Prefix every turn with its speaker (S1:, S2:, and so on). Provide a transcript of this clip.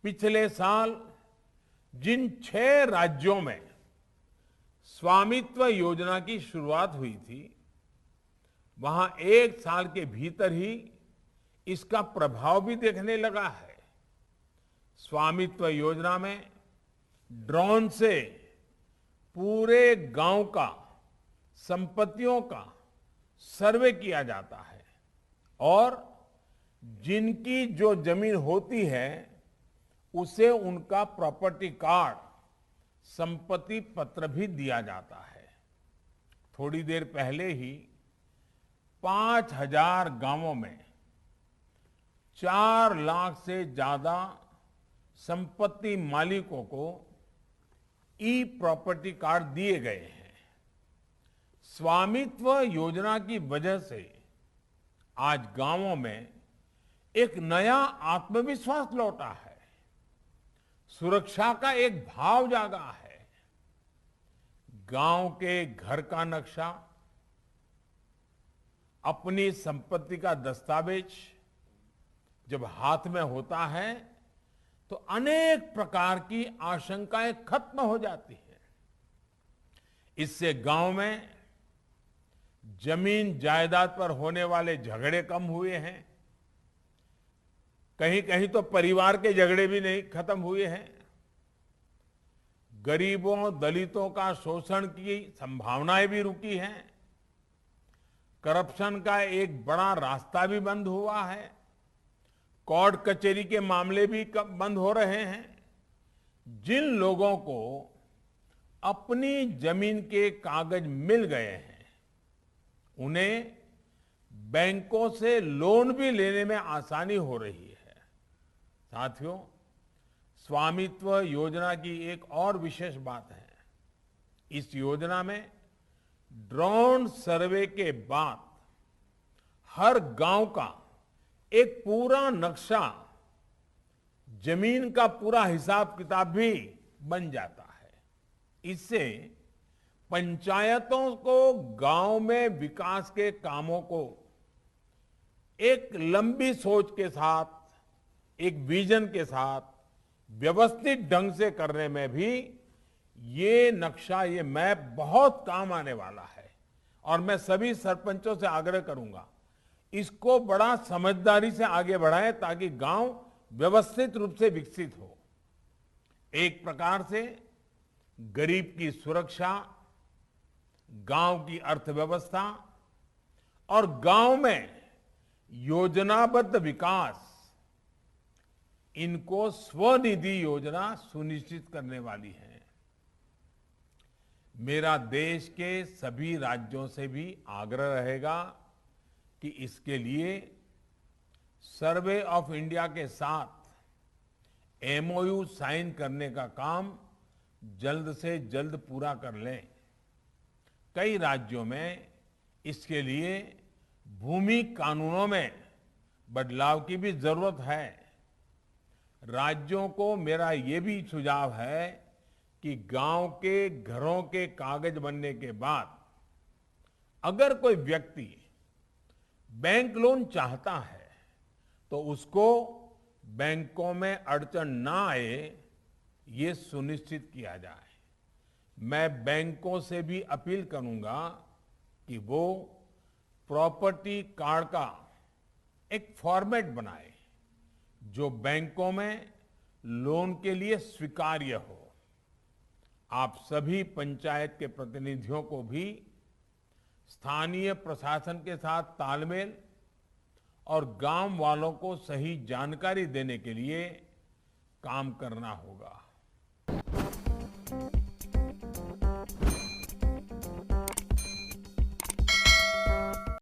S1: पिछले साल जिन 6 राज्यों में स्वामित्व योजना की शुरुआत हुई थी, वहां 1 साल के भीतर ही इसका प्रभाव भी देखने लगा है। स्वामित्व योजना में ड्रोन से पूरे गांव का संपत्तियों का सर्वे किया जाता है और जिनकी जो जमीन होती है उसे उनका प्रॉपर्टी कार्ड, संपत्ति पत्र भी दिया जाता है। थोड़ी देर पहले ही 5,000 गांवों में 4 लाख से ज्यादा संपत्ति मालिकों को ई प्रॉपर्टी कार्ड दिए गए हैं। स्वामित्व योजना की वजह से आज गांवों में एक नया आत्मविश्वास लौटा है, सुरक्षा का एक भाव जागा है। गांव के घर का नक्शा, अपनी संपत्ति का दस्तावेज जब हाथ में होता है तो अनेक प्रकार की आशंकाएं खत्म हो जाती हैं। इससे गांव में जमीन जायदाद पर होने वाले झगड़े कम हुए हैं। कहीं कहीं तो परिवार के झगड़े भी नहीं खत्म हुए हैं। गरीबों, दलितों का शोषण की संभावनाएं भी रुकी हैं। करप्शन का एक बड़ा रास्ता भी बंद हुआ है। कोर्ट कचहरी के मामले भी बंद हो रहे हैं। जिन लोगों को अपनी जमीन के कागज मिल गए हैं, उन्हें बैंकों से लोन भी लेने में आसानी हो रही है। साथियों, स्वामित्व योजना की एक और विशेष बात है। इस योजना में ड्रोन सर्वे के बाद हर गांव का एक पूरा नक्शा, जमीन का पूरा हिसाब किताब भी बन जाता है। इससे पंचायतों को गांव में विकास के कामों को एक लंबी सोच के साथ, एक विजन के साथ व्यवस्थित ढंग से करने में भी ये नक्शा, ये मैप बहुत काम आने वाला है। और मैं सभी सरपंचों से आग्रह करूंगा, इसको बड़ा समझदारी से आगे बढ़ाएं ताकि गांव व्यवस्थित रूप से विकसित हो। एक प्रकार से गरीब की सुरक्षा, गांव की अर्थव्यवस्था और गांव में योजनाबद्ध विकास, इनको स्वनिधि योजना सुनिश्चित करने वाली है। मेरा देश के सभी राज्यों से भी आग्रह रहेगा कि इसके लिए सर्वे ऑफ इंडिया के साथ एमओयू साइन करने का काम जल्द से जल्द पूरा कर लें। कई राज्यों में इसके लिए भूमि कानूनों में बदलाव की भी जरूरत है। राज्यों को मेरा ये भी सुझाव है कि गांव के घरों के कागज बनने के बाद अगर कोई व्यक्ति बैंक लोन चाहता है तो उसको बैंकों में अड़चन ना आए, ये सुनिश्चित किया जाए। मैं बैंकों से भी अपील करूंगा कि वो प्रॉपर्टी कार्ड का एक फॉर्मेट बनाए जो बैंकों में लोन के लिए स्वीकार्य हो। आप सभी पंचायत के प्रतिनिधियों को भी स्थानीय प्रशासन के साथ तालमेल और गांव वालों को सही जानकारी देने के लिए काम करना होगा।